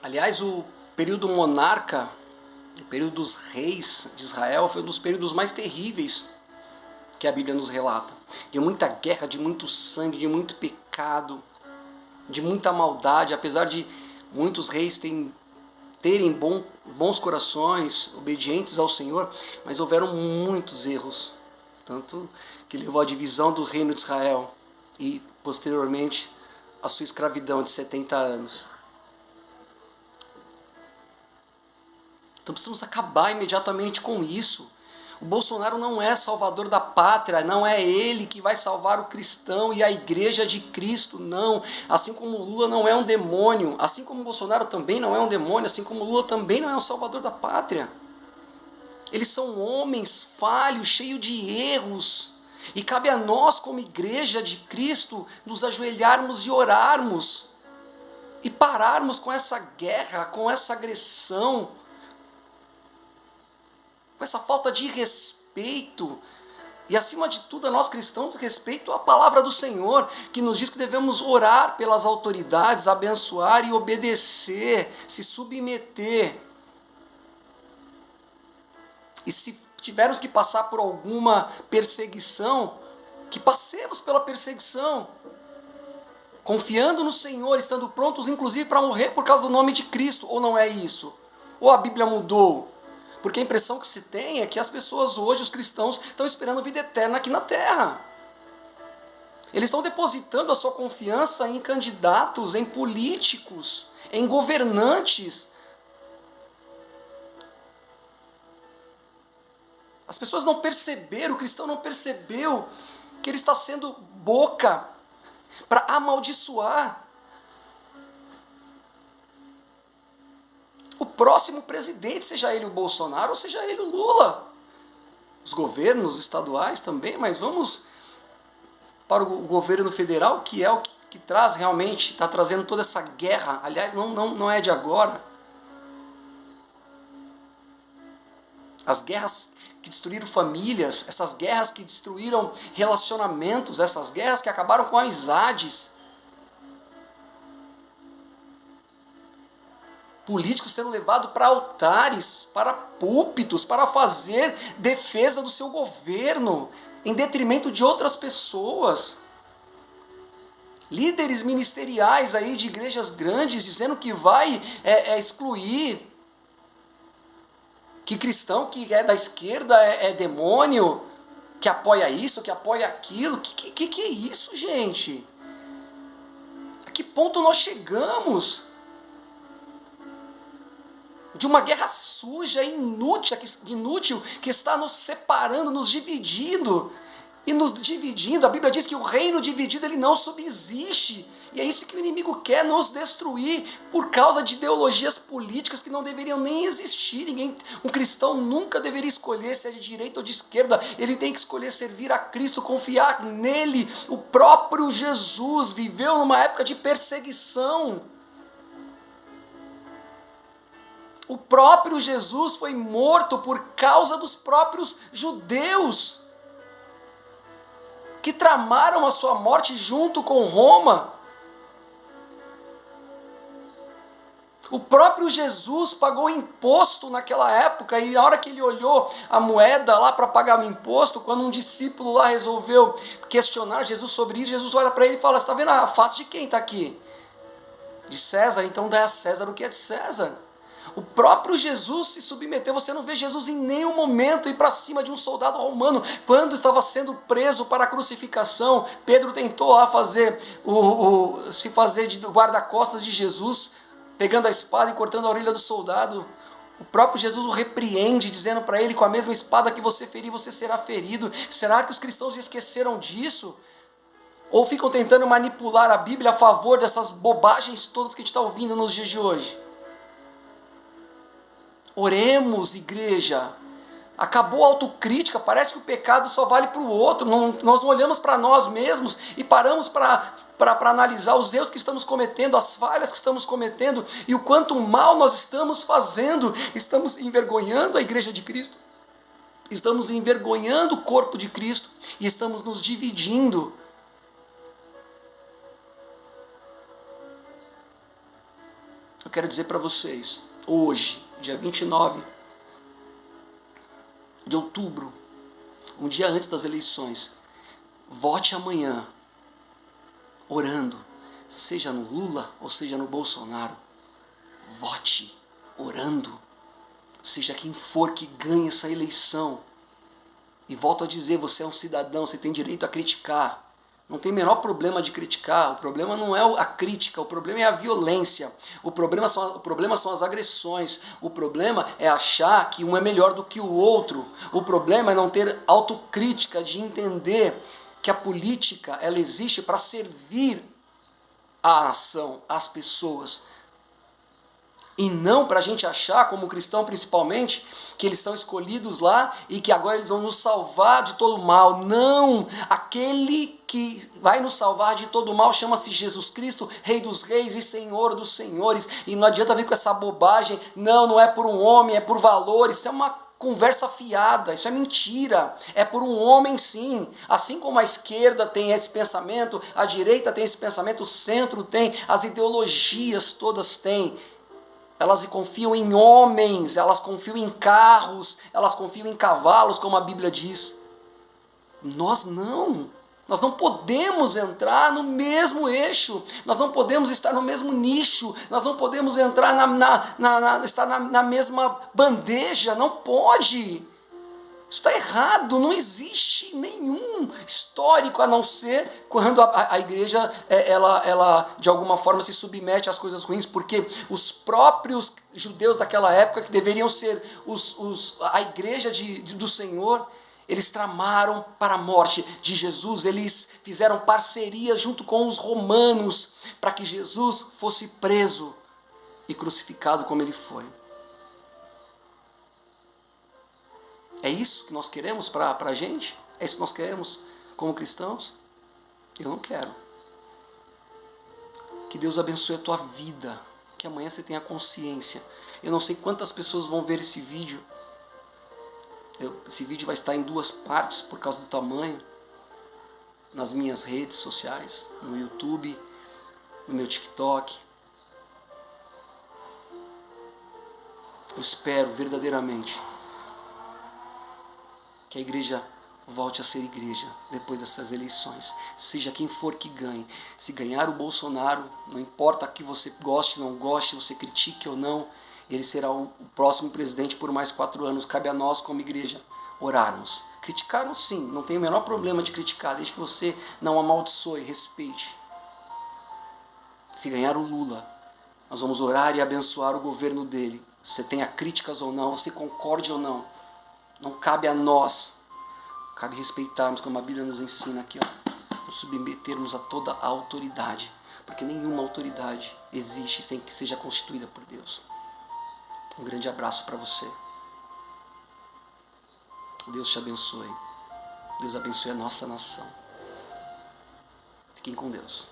Aliás, o período monarca, o período dos reis de Israel, foi um dos períodos mais terríveis que a Bíblia nos relata. De muita guerra, de muito sangue, de muito pecado, de muita maldade, apesar de muitos reis terem bons corações, obedientes ao Senhor, mas houveram muitos erros, tanto que levou à divisão do reino de Israel e, posteriormente, a sua escravidão de 70 anos. Então precisamos acabar imediatamente com isso. O Bolsonaro não é salvador da pátria, não é ele que vai salvar o cristão e a igreja de Cristo, não. Assim como o Lula não é um demônio, assim como o Bolsonaro também não é um demônio, assim como o Lula também não é um salvador da pátria. Eles são homens falhos, cheios de erros. E cabe a nós, como igreja de Cristo, nos ajoelharmos e orarmos. E pararmos com essa guerra, com essa agressão, com essa falta de respeito, e acima de tudo a nós cristãos, respeito à palavra do Senhor, que nos diz que devemos orar pelas autoridades, abençoar e obedecer, se submeter. E se tivermos que passar por alguma perseguição, que passemos pela perseguição, confiando no Senhor, estando prontos inclusive para morrer por causa do nome de Cristo, ou não é isso? Ou a Bíblia mudou? Porque a impressão que se tem é que as pessoas hoje, os cristãos, estão esperando vida eterna aqui na terra. Eles estão depositando a sua confiança em candidatos, em políticos, em governantes. As pessoas não perceberam, o cristão não percebeu que ele está sendo boca para amaldiçoar o próximo presidente, seja ele o Bolsonaro ou seja ele o Lula. Os governos estaduais também, mas vamos para o governo federal, que é o que traz realmente, está trazendo toda essa guerra. Aliás, não é de agora. As guerras que destruíram famílias, essas guerras que destruíram relacionamentos, essas guerras que acabaram com amizades. Políticos sendo levados para altares, para púlpitos, para fazer defesa do seu governo, em detrimento de outras pessoas. Líderes ministeriais aí de igrejas grandes dizendo que vai excluir, que cristão que é da esquerda é demônio, que apoia isso, que apoia aquilo. Que é isso, gente? A que ponto nós chegamos? De uma guerra suja, inútil, que está nos separando, nos dividindo. E nos dividindo, a Bíblia diz que o reino dividido ele não subsiste. E é isso que o inimigo quer, nos destruir por causa de ideologias políticas que não deveriam nem existir. Um cristão nunca deveria escolher se é de direita ou de esquerda. Ele tem que escolher servir a Cristo, confiar nele. O próprio Jesus viveu numa época de perseguição. O próprio Jesus foi morto por causa dos próprios judeus, que tramaram a sua morte junto com Roma. O próprio Jesus pagou imposto naquela época, e na hora que ele olhou a moeda lá para pagar o imposto, quando um discípulo lá resolveu questionar Jesus sobre isso, Jesus olha para ele e fala: você está vendo a face de quem está aqui? De César, então dá a César o que é de César. O próprio Jesus se submeteu. Você não vê Jesus em nenhum momento ir para cima de um soldado romano. Quando estava sendo preso para a crucificação, Pedro tentou lá se fazer de guarda-costas de Jesus, pegando a espada e cortando a orelha do soldado. O próprio Jesus o repreende, dizendo para ele: com a mesma espada que você ferir, você será ferido. Será que os cristãos esqueceram disso? Ou ficam tentando manipular a Bíblia a favor dessas bobagens todas que a gente está ouvindo nos dias de hoje? Oremos, igreja. Acabou a autocrítica, parece que o pecado só vale para o outro. Nós não olhamos para nós mesmos e paramos para analisar os erros que estamos cometendo, as falhas que estamos cometendo e o quanto mal nós estamos fazendo. Estamos envergonhando a igreja de Cristo, estamos envergonhando o corpo de Cristo e estamos nos dividindo. Eu Eu quero dizer para vocês, hoje, dia 29 de outubro, um dia antes das eleições, vote amanhã, orando, seja no Lula ou seja no Bolsonaro. Vote orando, seja quem for que ganhe essa eleição. E volto a dizer, você é um cidadão, você tem direito a criticar. Não tem o menor problema de criticar. O problema não é a crítica, o problema é a violência. O problema são as agressões. O problema é achar que um é melhor do que o outro. O problema é não ter autocrítica, de entender que a política ela existe para servir à nação, às pessoas. E não para a gente achar, como cristão principalmente, que eles estão escolhidos lá e que agora eles vão nos salvar de todo mal. Não! Aquele que vai nos salvar de todo mal chama-se Jesus Cristo, Rei dos Reis e Senhor dos Senhores. E não adianta vir com essa bobagem, não é por um homem, é por valor. Isso é uma conversa fiada, isso é mentira. É por um homem sim. Assim como a esquerda tem esse pensamento, a direita tem esse pensamento, o centro tem, as ideologias todas têm. Elas confiam em homens, elas confiam em carros, elas confiam em cavalos, como a Bíblia diz. Nós não podemos entrar no mesmo eixo, nós não podemos estar no mesmo nicho, nós não podemos entrar estar na mesma bandeja, não pode. Isso está errado, não existe nenhum histórico a não ser quando a igreja ela de alguma forma se submete às coisas ruins, porque os próprios judeus daquela época, que deveriam ser a igreja do Senhor, eles tramaram para a morte de Jesus, eles fizeram parceria junto com os romanos para que Jesus fosse preso e crucificado como ele foi. É isso que nós queremos para a gente? É isso que nós queremos como cristãos? Eu não quero. Que Deus abençoe a tua vida. Que amanhã você tenha consciência. Eu não sei quantas pessoas vão ver esse vídeo. Esse vídeo vai estar em 2 partes por causa do tamanho. Nas minhas redes sociais, no YouTube, no meu TikTok. Eu espero verdadeiramente que a igreja volte a ser igreja depois dessas eleições. Seja quem for que ganhe. Se ganhar o Bolsonaro, não importa que você goste, não goste, você critique ou não, ele será o próximo presidente por mais 4 anos. Cabe a nós, como igreja, orarmos. Criticaram sim, não tem o menor problema de criticar, desde que você não amaldiçoe, respeite. Se ganhar o Lula, nós vamos orar e abençoar o governo dele. Você tenha críticas ou não, você concorde ou não. Não cabe a nós, cabe respeitarmos, como a Bíblia nos ensina aqui, nos submetermos a toda a autoridade, porque nenhuma autoridade existe sem que seja constituída por Deus. Um grande abraço para você. Deus te abençoe. Deus abençoe a nossa nação. Fiquem com Deus.